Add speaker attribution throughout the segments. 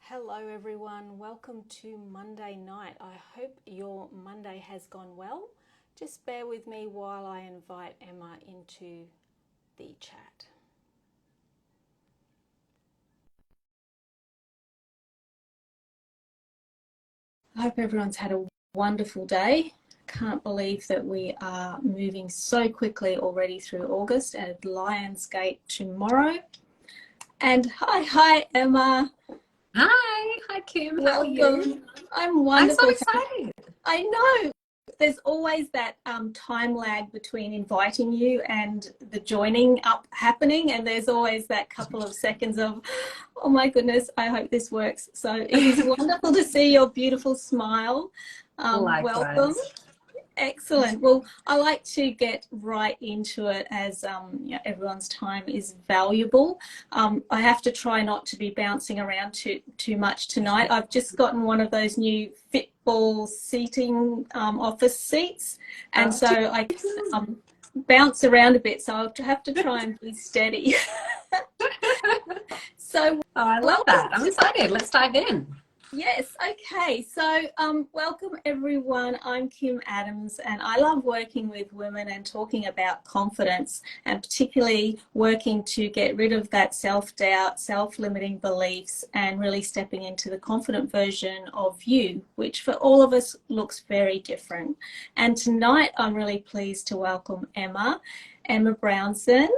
Speaker 1: Hello everyone, welcome to Monday night. I hope your Monday has gone well. Just bear with me while I invite Emma into the chat. I hope everyone's had a wonderful day. Can't believe that we are moving so quickly already through August at Lionsgate tomorrow. And hi Emma.
Speaker 2: Hi Kim. How are
Speaker 1: Welcome.
Speaker 2: you?
Speaker 1: I'm wonderful.
Speaker 2: I'm so excited.
Speaker 1: I know. There's always that time lag between inviting you and the joining up happening, and there's always that couple of seconds of, oh my goodness, I hope this works. So it is wonderful to see your beautiful smile. Welcome. Excellent. Well, I like to get right into it as everyone's time is valuable. I have to try not to be bouncing around too much tonight. I've just gotten one of those new Fitball seating office seats, and so I bounce around a bit, so I'll have to try and be steady. So
Speaker 2: I love that. I'm excited. Let's dive in.
Speaker 1: Yes, okay. So welcome everyone. I'm Kim Adams and I love working with women and talking about confidence, and particularly working to get rid of that self-doubt, self-limiting beliefs, and really stepping into the confident version of you, which for all of us looks very different. And tonight I'm really pleased to welcome Emma Brownson.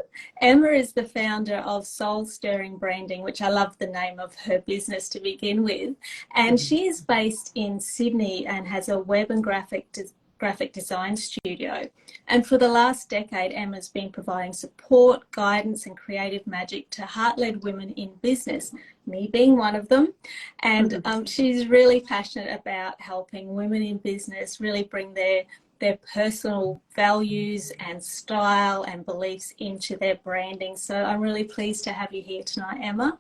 Speaker 1: Emma is the founder of Soul Stirring Branding, which I love the name of her business to begin with. And she is based in Sydney and has a web and graphic design studio. And for the last decade, Emma's been providing support, guidance, and creative magic to heart-led women in business, me being one of them. And she's really passionate about helping women in business really bring their personal values and style and beliefs into their branding. So I'm really pleased to have you here tonight, Emma.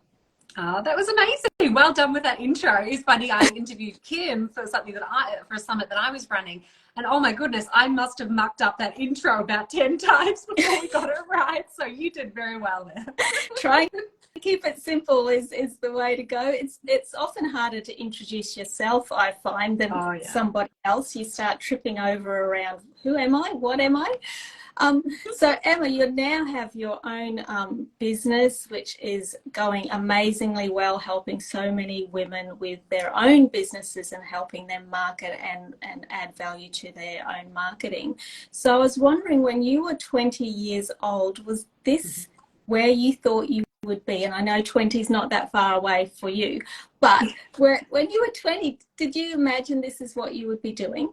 Speaker 2: Oh, that was amazing. Well done with that intro. It's funny, I interviewed Kim for for a summit that I was running. And oh my goodness, I must have mucked up that intro about 10 times before we got it right. So you did very well there.
Speaker 1: Trying to keep it simple is the way to go. It's often harder to introduce yourself, I find, than somebody else. You start tripping over around, who am I? What am I? So Emma, you now have your own business, which is going amazingly well, helping so many women with their own businesses and helping them market and add value to their own marketing. So I was wondering, when you were 20 years old, was this where you thought you would be? And I know 20 is not that far away for you, but when you were 20, did you imagine this is what you would be doing?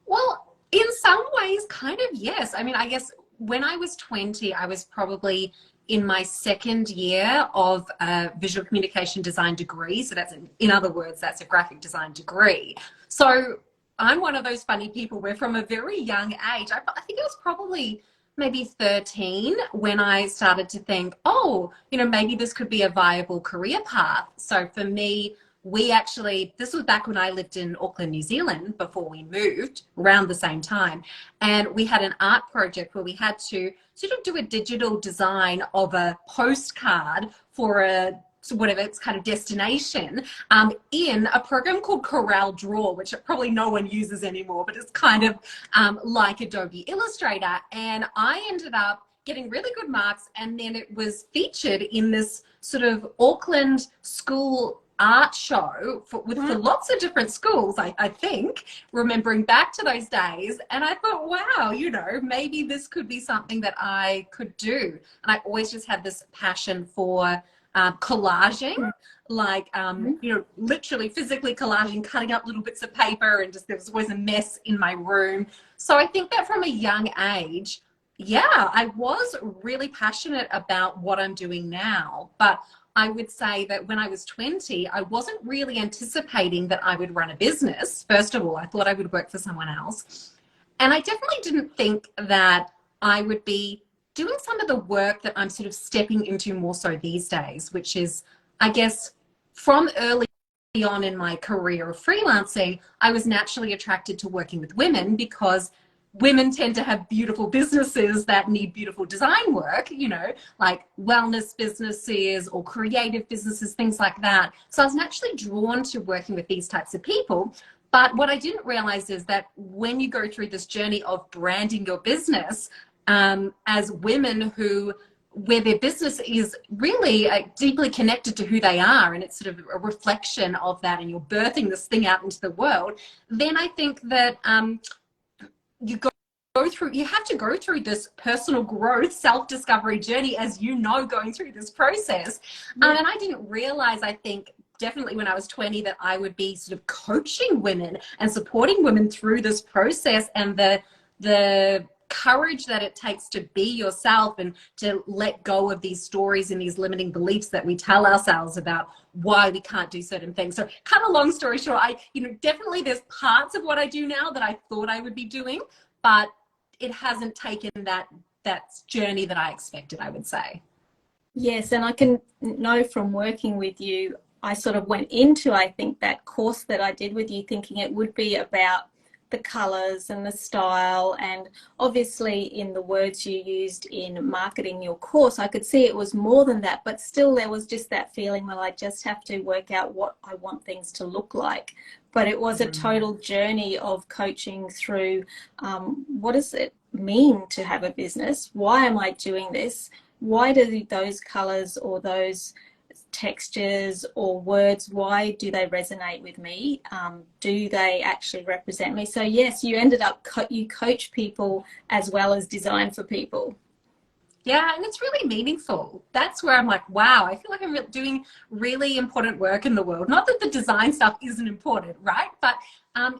Speaker 2: Well, in some ways, kind of, yes. I mean, I guess when I was 20, I was probably in my second year of a visual communication design degree. So in other words, that's a graphic design degree. So I'm one of those funny people where from a very young age, I think it was probably maybe 13 when I started to think, oh, maybe this could be a viable career path. So for me, this was back when I lived in Auckland, New Zealand, before we moved, around the same time. And we had an art project where we had to sort of do a digital design of a postcard for whatever its kind of destination, in a program called Corel Draw, which probably no one uses anymore, but it's kind of like Adobe Illustrator. And I ended up getting really good marks, and then it was featured in this sort of Auckland school art show for lots of different schools, I think, remembering back to those days. And I thought, wow, maybe this could be something that I could do. And I always just had this passion for collaging, like, literally physically collaging, cutting up little bits of paper, and there was always a mess in my room. So I think that from a young age, I was really passionate about what I'm doing now. But I would say that when I was 20, I wasn't really anticipating that I would run a business. First of all, I thought I would work for someone else. And I definitely didn't think that I would be doing some of the work that I'm sort of stepping into more so these days, which is, I guess, from early on in my career of freelancing, I was naturally attracted to working with women because women tend to have beautiful businesses that need beautiful design work, you know, like wellness businesses or creative businesses, things like that. So I was naturally drawn to working with these types of people. But what I didn't realize is that when you go through this journey of branding your business, as women where their business is really deeply connected to who they are, and it's sort of a reflection of that, and you're birthing this thing out into the world, then I think that you have to go through this personal growth, self-discovery journey, as you know, going through this process. And I didn't realize, I think, definitely when I was 20, that I would be sort of coaching women and supporting women through this process, and the courage that it takes to be yourself and to let go of these stories and these limiting beliefs that we tell ourselves about why we can't do certain things. So kind of long story short, definitely there's parts of what I do now that I thought I would be doing, but it hasn't taken that journey that I expected, I would say.
Speaker 1: Yes, and I can know from working with you, I sort of went into, I think, that course that I did with you thinking it would be about the colors and the style, and obviously in the words you used in marketing your course, I could see it was more than that, but still there was just that feeling that I just have to work out what I want things to look like. But it was a total journey of coaching through what does it mean to have a business? Why am I doing this? Why do those colors or those textures or words, why do they resonate with me? Do they actually represent me? So yes, you ended up you coach people as well as design for people.
Speaker 2: Yeah, and it's really meaningful. That's where I'm like, wow, I feel like I'm doing really important work in the world. Not that the design stuff isn't important, right? But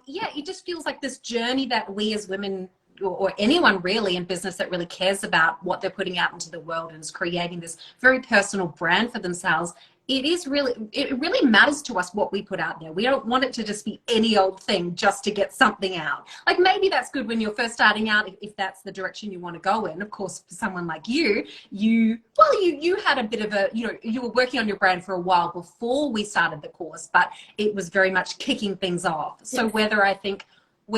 Speaker 2: yeah, it just feels like this journey that we as women, or anyone really in business that really cares about what they're putting out into the world and is creating this very personal brand for themselves, it really matters to us what we put out there. We don't want it to just be any old thing just to get something out. Like maybe that's good when you're first starting out, if that's the direction you want to go in. Of course, for someone like you had a bit of you were working on your brand for a while before we started the course, but it was very much kicking things off. So whether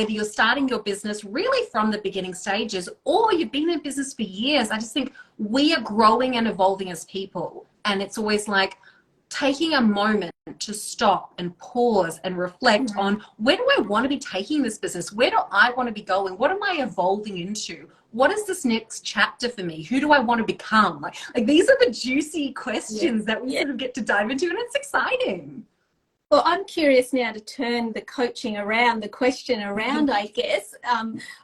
Speaker 2: you're starting your business really from the beginning stages or you've been in business for years, I just think we are growing and evolving as people. And it's always like taking a moment to stop and pause and reflect on, where do I want to be taking this business? Where do I want to be going? What am I evolving into? What is this next chapter for me? Who do I want to become? Like these are the juicy questions that we sort of get to dive into, and it's exciting.
Speaker 1: Well, I'm curious now to turn the coaching around, the question around, I guess.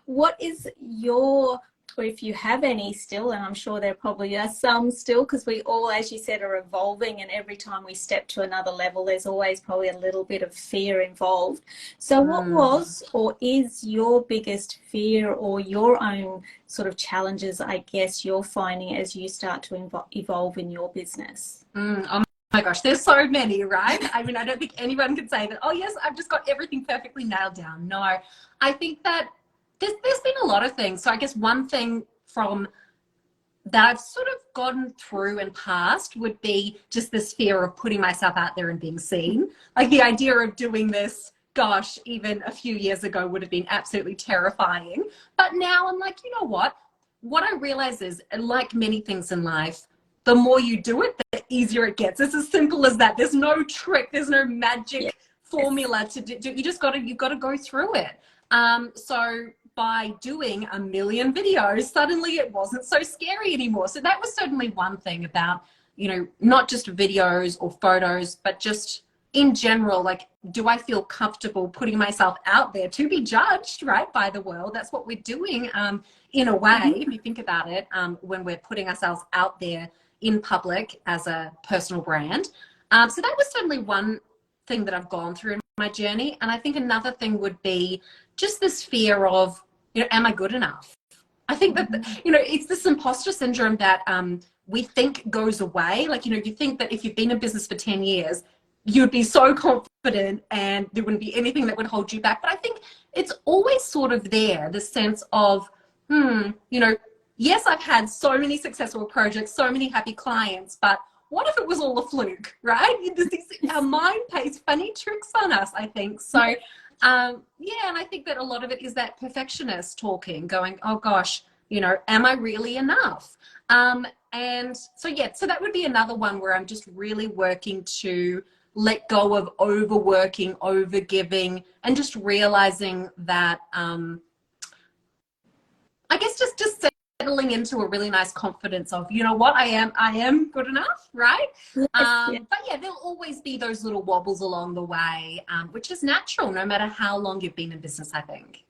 Speaker 1: What is your, or if you have any still, and I'm sure there probably are some still, because we all, as you said, are evolving, and every time we step to another level, there's always probably a little bit of fear involved. So what was or is your biggest fear, or your own sort of challenges, I guess, you're finding as you start to evolve in your business?
Speaker 2: Oh my gosh, there's so many, right? I mean, I don't think anyone can say that, oh yes, I've just got everything perfectly nailed down. No, I think that there's been a lot of things. So I guess one thing from that I've sort of gone through and past would be just this fear of putting myself out there and being seen. Like the idea of doing this, gosh, even a few years ago would have been absolutely terrifying. But now I'm like, you know what? What I realize is, like many things in life, the more you do it, the easier it gets. It's as simple as that. There's no trick. There's no magic formula to do. You've got to go through it. So by doing a million videos, suddenly it wasn't so scary anymore. So that was certainly one thing about, not just videos or photos, but just in general, like, do I feel comfortable putting myself out there to be judged, right, by the world? That's what we're doing in a way, if you think about it, when we're putting ourselves out there in public as a personal brand. So that was certainly one thing that I've gone through in my journey. And I think another thing would be just this fear of, am I good enough? I think that, it's this imposter syndrome that we think goes away. Like, you think that if you've been in business for 10 years, you'd be so confident and there wouldn't be anything that would hold you back. But I think it's always sort of there, the sense of, yes, I've had so many successful projects, so many happy clients, but what if it was all a fluke, right? Our mind plays funny tricks on us, I think. So Yeah, and I think that a lot of it is that perfectionist talking, going, oh gosh, you know, am I really enough? And so, yeah, so that would be another one where I'm just really working to let go of overworking, overgiving, and just realizing that, I guess just settling into a really nice confidence of, you know what, I am good enough, right?
Speaker 1: Yes, yes.
Speaker 2: But yeah, there'll always be those little wobbles along the way, which is natural no matter how long you've been in business, I think.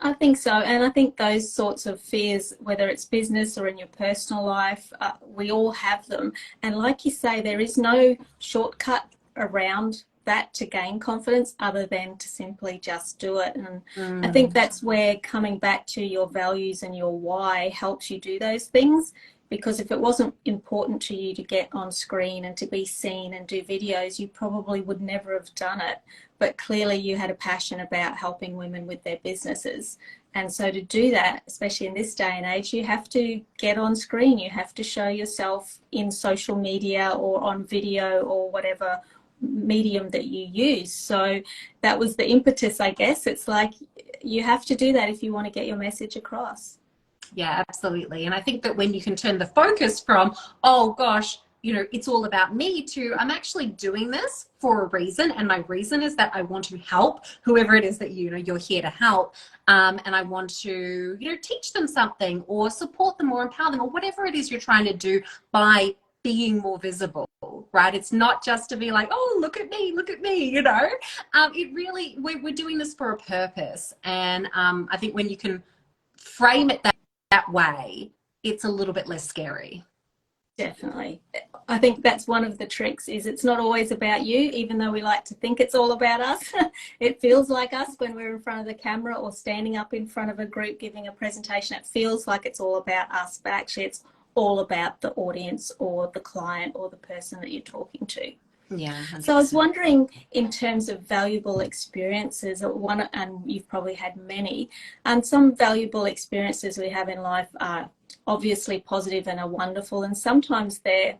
Speaker 1: I think so. And I think those sorts of fears, whether it's business or in your personal life, we all have them. And like you say, there is no shortcut around that to gain confidence other than to simply just do it. And I think
Speaker 2: Mm.
Speaker 1: that's where coming back to your values and your why helps you do those things. Because if it wasn't important to you to get on screen and to be seen and do videos, you probably would never have done it. But clearly you had a passion about helping women with their businesses. And so to do that, especially in this day and age, you have to get on screen. You have to show yourself in social media or on video or whatever medium that you use. So that was the impetus, I guess. It's like you have to do that if you want to get your message across.
Speaker 2: Yeah, absolutely. And I think that when you can turn the focus from, oh gosh, you know, it's all about me, to I'm actually doing this for a reason. And my reason is that I want to help whoever it is that, you know, you're here to help. And I want to, you know, teach them something or support them or empower them or whatever it is you're trying to do by being more visible, right? It's not just to be like, oh, look at me, you know. It really, we're doing this for a purpose. And I think when you can frame it that way, it's a little bit less scary.
Speaker 1: Definitely. I think that's one of the tricks is it's not always about you, even though we like to think it's all about us. It feels like us when we're in front of the camera or standing up in front of a group giving a presentation. It feels like it's all about us, but actually it's all about the audience or the client or the person that you're talking to.
Speaker 2: Yeah,
Speaker 1: So I was
Speaker 2: 100%.
Speaker 1: wondering, in terms of valuable experiences, one, and you've probably had many, and some valuable experiences we have in life are obviously positive and are wonderful, and sometimes they're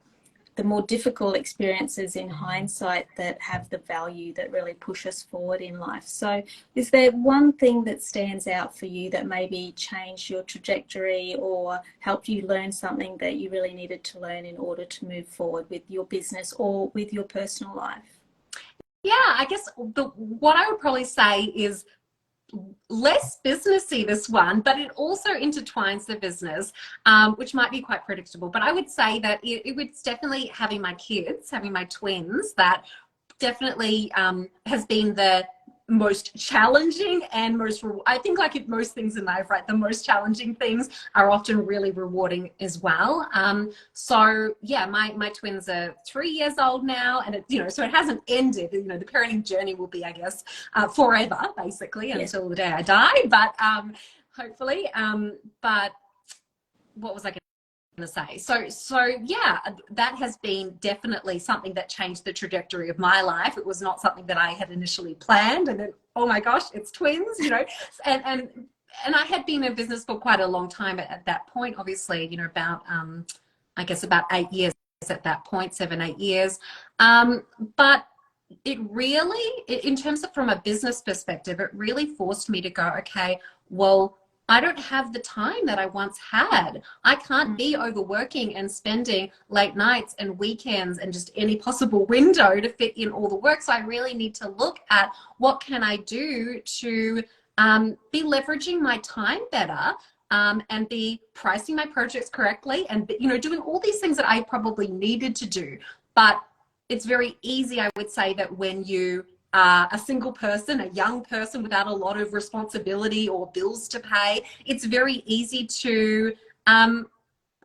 Speaker 1: the more difficult experiences in hindsight that have the value that really push us forward in life. So is there one thing that stands out for you that maybe changed your trajectory or helped you learn something that you really needed to learn in order to move forward with your business or with your personal life?
Speaker 2: Yeah, I guess what I would probably say is less businessy, this one, but it also intertwines the business, which might be quite predictable. But I would say that it was definitely having my kids, having my twins, that definitely has been the most challenging and I think, like in most things in life, right, the most challenging things are often really rewarding as well. So yeah, my twins are 3 years old now, and it, you know, so it hasn't ended. You know, the parenting journey will be, I guess, forever basically,
Speaker 1: Yeah.
Speaker 2: until the day I die, but hopefully. But what was I going to say? So yeah, that has been definitely something that changed the trajectory of my life. It was not something that I had initially planned, and then, oh my gosh, it's twins, you know. And I had been in business for quite a long time at that point, obviously, you know, about I guess about 8 years at that point, 7, 8 years. But it really, in terms of from a business perspective, it really forced me to go, okay, well, I don't have the time that I once had. I can't be overworking and spending late nights and weekends and just any possible window to fit in all the work. So I really need to look at what can I do to be leveraging my time better, and be pricing my projects correctly, and, you know, doing all these things that I probably needed to do. But it's very easy, I would say, that when you a single person, a young person without a lot of responsibility or bills to pay, it's very easy to, I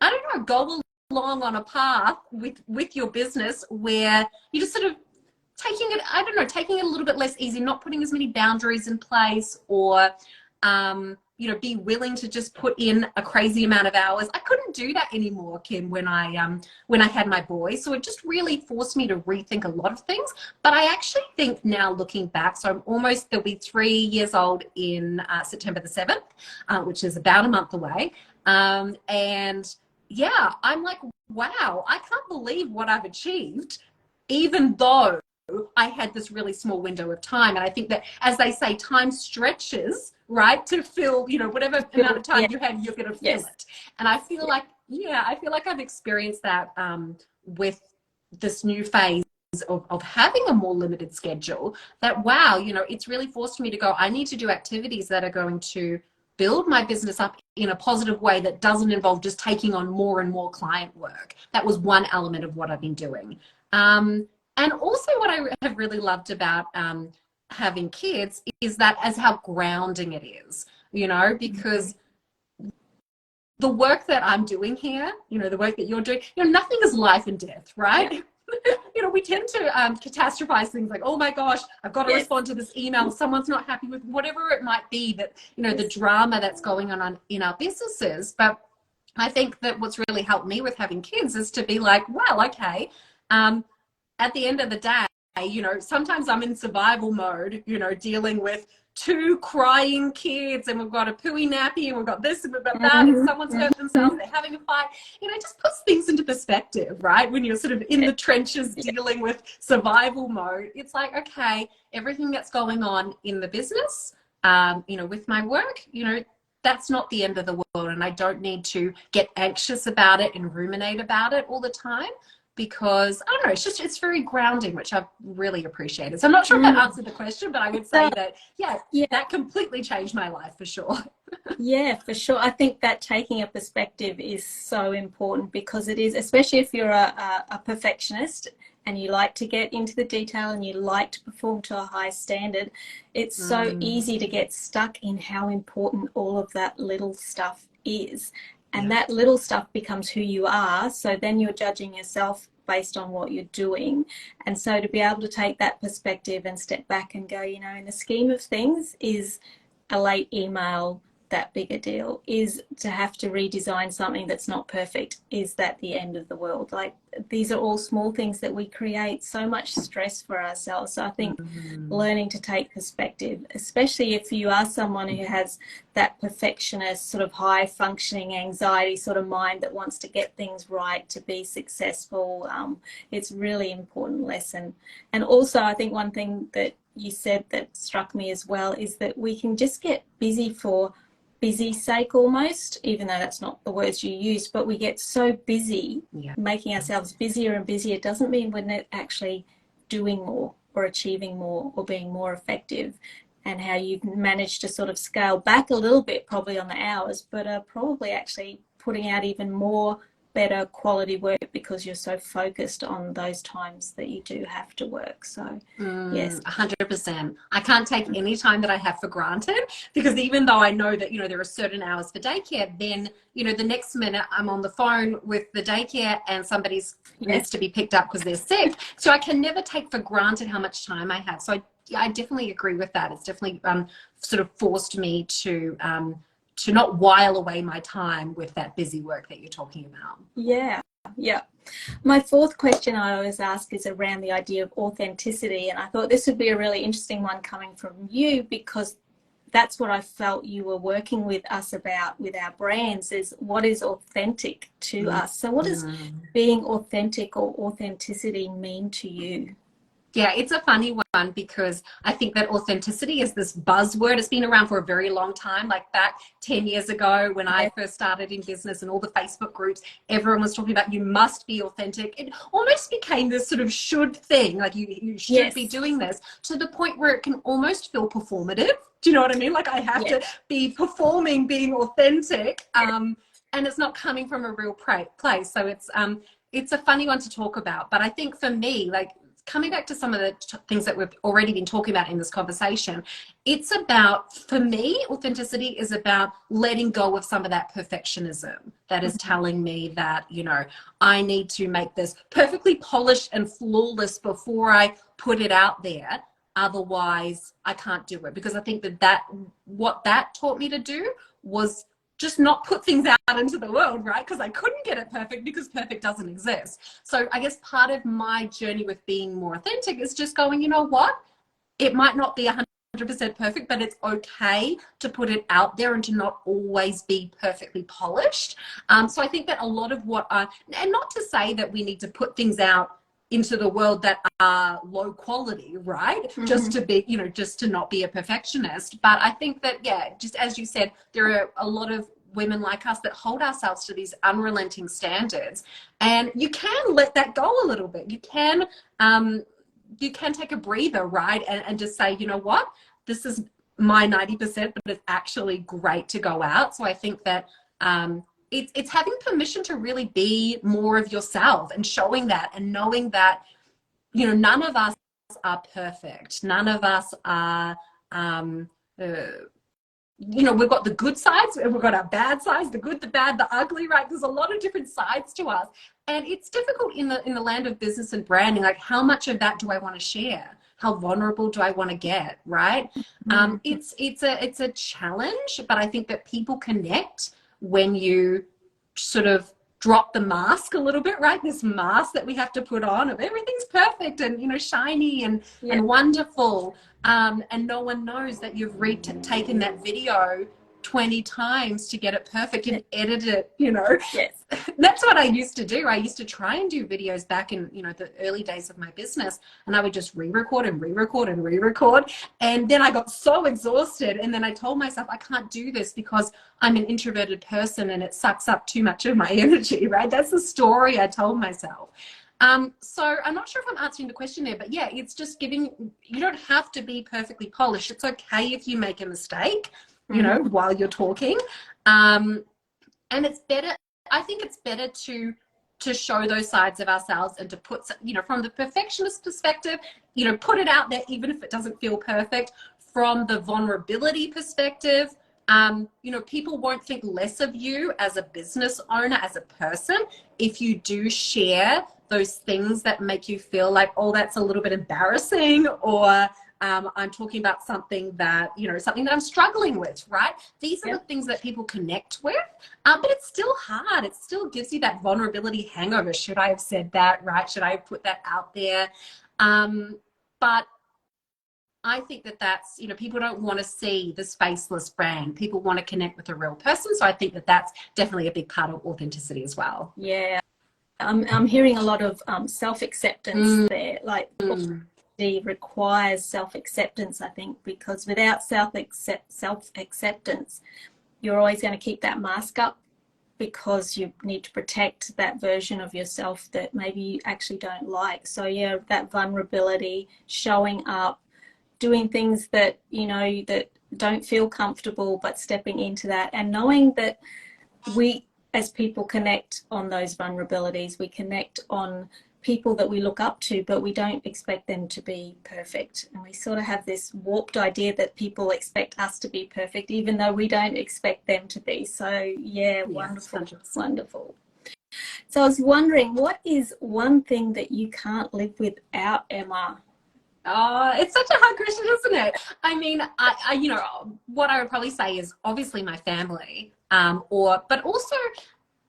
Speaker 2: don't know, go along on a path with your business where you just sort of taking it, I don't know, taking it a little bit less easy, not putting as many boundaries in place, or you know, be willing to just put in a crazy amount of hours. I couldn't do that anymore, Kim, when I had my boy. So it just really forced me to rethink a lot of things. But I actually think now, looking back, so they'll be 3 years old in September the 7th, which is about a month away. And yeah, I'm like, wow, I can't believe what I've achieved, even though I had this really small window of time. And I think that, as they say, time stretches, right, to fill, you know, whatever amount of time
Speaker 1: Yeah.
Speaker 2: you have, you're going to fill
Speaker 1: Yes.
Speaker 2: it. And I feel like, yeah, I feel like I've experienced that with this new phase of having a more limited schedule, that, wow, you know, it's really forced me to go, I need to do activities that are going to build my business up in a positive way that doesn't involve just taking on more and more client work. That was one element of what I've been doing. And also what I have really loved about having kids is that as how grounding it is, you know, because the work that I'm doing here, you know, the work that you're doing, you know, nothing is life and death, right? Yeah. You know, we tend to catastrophize things like, oh my gosh, I've got to respond to this email. Someone's not happy with whatever it might be, that, you know, the drama that's going on in our businesses. But I think that what's really helped me with having kids is to be like, well, okay, at the end of the day, you know, sometimes I'm in survival mode, you know, dealing with 2 crying kids, and we've got a pooey nappy, and we've got this and we've got that, and someone's hurt themselves, they're having a fight. You know, it just puts things into perspective, right? When you're sort of in the trenches dealing with survival mode, it's like, okay, everything that's going on in the business, you know, with my work, you know, that's not the end of the world, and I don't need to get anxious about it and ruminate about it all the time. Because I don't know, it's very grounding, which I've really appreciated. So I'm not sure if that answered the question, but I would say that, yeah, that completely changed my life for sure.
Speaker 1: Yeah, for sure. I think that taking a perspective is so important, because it is, especially if you're a perfectionist and you like to get into the detail and you like to perform to a high standard, it's so easy to get stuck in how important all of that little stuff is. And that little stuff becomes who you are. So then you're judging yourself based on what you're doing. And so to be able to take that perspective and step back and go, you know, in the scheme of things, is a late email that big a deal? Is to have to redesign something that's not perfect, is that the end of the world? Like, these are all small things that we create so much stress for ourselves. So I think learning to take perspective, especially if you are someone who has that perfectionist, sort of high functioning anxiety sort of mind that wants to get things right to be successful, it's really important lesson. And also, I think one thing that you said that struck me as well is that we can just get busy for busy sake almost, even though that's not the words you used, but we get so busy, making ourselves busier and busier. It doesn't mean we're not actually doing more or achieving more or being more effective. And how you've managed to sort of scale back a little bit probably on the hours, but are probably actually putting out even more better quality work because you're so focused on those times that you do have to work. So yes,
Speaker 2: 100%. I can't take any time that I have for granted, because even though I know that, you know, there are certain hours for daycare, then, you know, the next minute I'm on the phone with the daycare and somebody's needs to be picked up because they're sick. So I can never take for granted how much time I have. So I definitely agree with that. It's definitely sort of forced me to not while away my time with that busy work that you're talking about.
Speaker 1: Yeah. My fourth question I always ask is around the idea of authenticity. And I thought this would be a really interesting one coming from you, because that's what I felt you were working with us about with our brands, is what is authentic to us. So what does being authentic or authenticity mean to you?
Speaker 2: Yeah, it's a funny one, because I think that authenticity is this buzzword. It's been around for a very long time. Like back 10 years ago when I first started in business and all the Facebook groups, everyone was talking about you must be authentic. It almost became this sort of should thing, like you should be doing this, to the point where it can almost feel performative. Do you know what I mean? Like I have to be performing being authentic, and it's not coming from a real place. So it's a funny one to talk about. But I think for me, like, coming back to some of the things that we've already been talking about in this conversation, it's about, for me, authenticity is about letting go of some of that perfectionism that is telling me that, you know, I need to make this perfectly polished and flawless before I put it out there. Otherwise, I can't do it. Because I think that what that taught me to do was just not put things out into the world, right? Because I couldn't get it perfect, because perfect doesn't exist. So I guess part of my journey with being more authentic is just going, you know what? It might not be 100% perfect, but it's okay to put it out there and to not always be perfectly polished. So I think that a lot of and not to say that we need to put things out into the world that are low quality, right? Just to be, you know, just to not be a perfectionist. But I think that, yeah, just as you said, there are a lot of women like us that hold ourselves to these unrelenting standards, and you can let that go a little bit. You can take a breather, right? And just say, you know what, this is my 90%, but it's actually great to go out. So I think that it's having permission to really be more of yourself and showing that and knowing that, you know, none of us are perfect. None of us are, you know, we've got the good sides and we've got our bad sides, the good, the bad, the ugly, right? There's a lot of different sides to us. And it's difficult in the land of business and branding. Like, how much of that do I want to share? How vulnerable do I want to get, right? It's a challenge, but I think that people connect when you sort of drop the mask a little bit, right? This mask that we have to put on of everything's perfect and, you know, shiny and wonderful. And no one knows that you've taken that video 20 times to get it perfect and edit it, you know.
Speaker 1: Yes.
Speaker 2: That's what I used to do. I used to try and do videos back in, you know, the early days of my business, and I would just re-record and re-record and re-record. And then I got so exhausted, and then I told myself I can't do this because I'm an introverted person and it sucks up too much of my energy, right? That's the story I told myself. So I'm not sure if I'm answering the question there, but yeah, it's just you don't have to be perfectly polished. It's okay if you make a mistake, you know, while you're talking. And it's better, I think it's better to show those sides of ourselves and to put, you know, from the perfectionist perspective, you know, put it out there, even if it doesn't feel perfect. From the vulnerability perspective, you know, people won't think less of you as a business owner, as a person, if you do share those things that make you feel like, oh, that's a little bit embarrassing, or I'm talking about something that, you know, something that I'm struggling with, right? These are the things that people connect with, but it's still hard. It still gives you that vulnerability hangover. Should I have said that, right? Should I have put that out there? But I think that that's, you know, people don't want to see this faceless brand. People want to connect with a real person. So I think that that's definitely a big part of authenticity as well.
Speaker 1: Yeah. I'm hearing a lot of self-acceptance there, like requires self-acceptance, I think, because without self-acceptance, you're always going to keep that mask up because you need to protect that version of yourself that maybe you actually don't like. So yeah, that vulnerability, showing up, doing things that, you know, that don't feel comfortable, but stepping into that and knowing that we as people connect on those vulnerabilities. We connect on people that we look up to, but we don't expect them to be perfect. And we sort of have this warped idea that people expect us to be perfect, even though we don't expect them to be. So yeah, wonderful, wonderful. So I was wondering, what is one thing that you can't live without, Emma?
Speaker 2: Oh, it's such a hard question, isn't it? I mean, I you know, what I would probably say is obviously my family, but also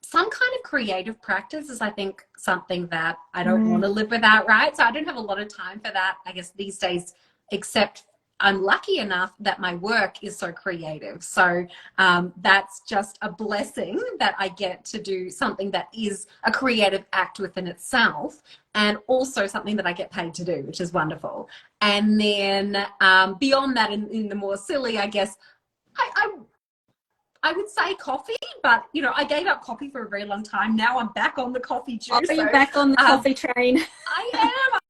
Speaker 2: some kind of creative practice is, I think, something that I don't want to live without, right? So I don't have a lot of time for that, I guess, these days, except I'm lucky enough that my work is so creative. So that's just a blessing that I get to do something that is a creative act within itself, and also something that I get paid to do, which is wonderful. And then beyond that, in the more silly, I guess, I would say coffee, but, you know, I gave up coffee for a very long time. Now I'm back on the coffee juice.
Speaker 1: Oh, you're back on the coffee train.
Speaker 2: I am.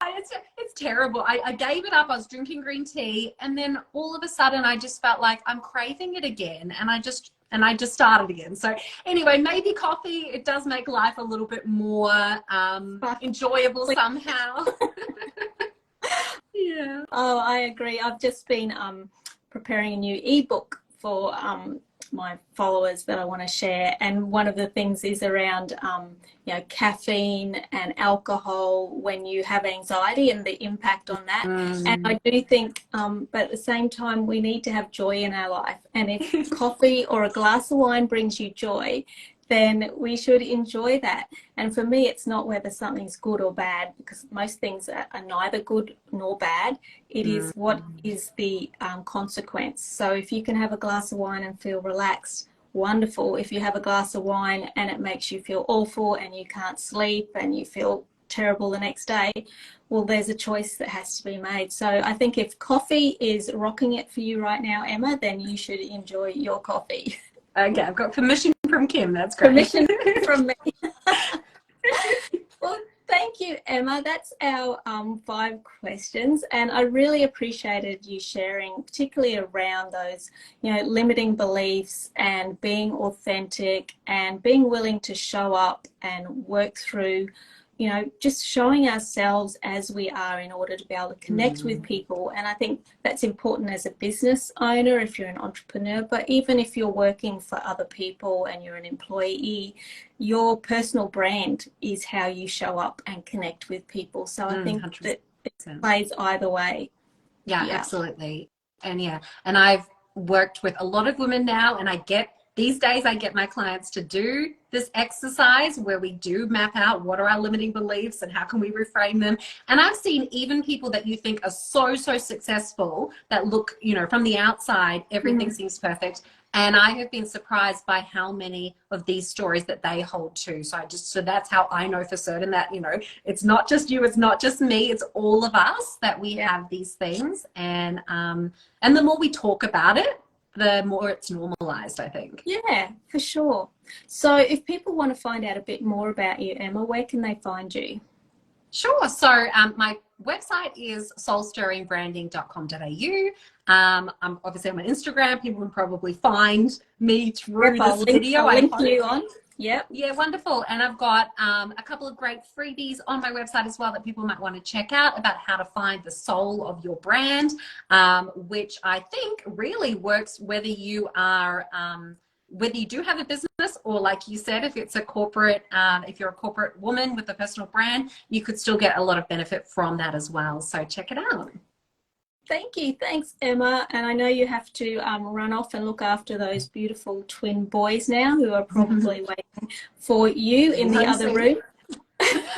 Speaker 2: It's terrible. I gave it up. I was drinking green tea, and then all of a sudden I just felt like I'm craving it again, and I just started again. So anyway, maybe coffee, it does make life a little bit more enjoyable somehow. Yeah.
Speaker 1: Oh, I agree. I've just been preparing a new ebook for my followers that I want to share, and one of the things is around you know, caffeine and alcohol when you have anxiety and the impact on that. And I do think but at the same time, we need to have joy in our life, and if coffee or a glass of wine brings you joy, then we should enjoy that. And for me, it's not whether something's good or bad, because most things are neither good nor bad. It is what is the consequence. So if you can have a glass of wine and feel relaxed, wonderful. If you have a glass of wine and it makes you feel awful and you can't sleep and you feel terrible the next day, well, there's a choice that has to be made. So I think if coffee is rocking it for you right now, Emma, then you should enjoy your coffee.
Speaker 2: Okay, I've got permission from Kim. That's great.
Speaker 1: Permission from me. Well, thank you, Emma. That's our 5 questions, and I really appreciated you sharing, particularly around those, limiting beliefs and being authentic and being willing to show up and work through, just showing ourselves as we are in order to be able to connect with people. And I think that's important as a business owner, if you're an entrepreneur, but even if you're working for other people and you're an employee, your personal brand is how you show up and connect with people. So I think 100%. That it plays either way.
Speaker 2: Yeah, absolutely. And I've worked with a lot of women now, and these days I get my clients to do this exercise where we do map out what are our limiting beliefs and how can we reframe them. And I've seen even people that you think are so successful that look, from the outside, everything seems perfect. And I have been surprised by how many of these stories that they hold to. So that's how I know for certain that, it's not just you, it's not just me, it's all of us that we have these things. And the more we talk about it, the more it's normalized, I think.
Speaker 1: Yeah, for sure. So if people want to find out a bit more about you, Emma, where can they find you?
Speaker 2: Sure. So my website is soulstirringbranding.com.au. I'm obviously on my Instagram. People can probably find me through this video.
Speaker 1: I'll link you on. Yep.
Speaker 2: Yeah, wonderful. And I've got a couple of great freebies on my website as well that people might want to check out about how to find the soul of your brand, which I think really works whether you are whether you do have a business or, like you said, if it's a corporate, if you're a corporate woman with a personal brand, you could still get a lot of benefit from that as well. So check it out.
Speaker 1: Thank you. Thanks, Emma. And I know you have to run off and look after those beautiful twin boys now who are probably waiting for you in the other room.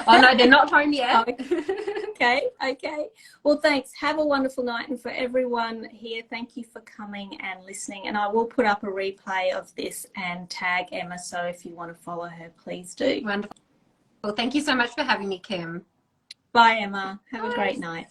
Speaker 2: Oh, no, they're not home yet.
Speaker 1: Okay. Well, thanks. Have a wonderful night. And for everyone here, thank you for coming and listening. And I will put up a replay of this and tag Emma. So if you want to follow her, please do.
Speaker 2: Wonderful. Well, thank you so much for having me, Kim.
Speaker 1: Bye, Emma. Have a great night.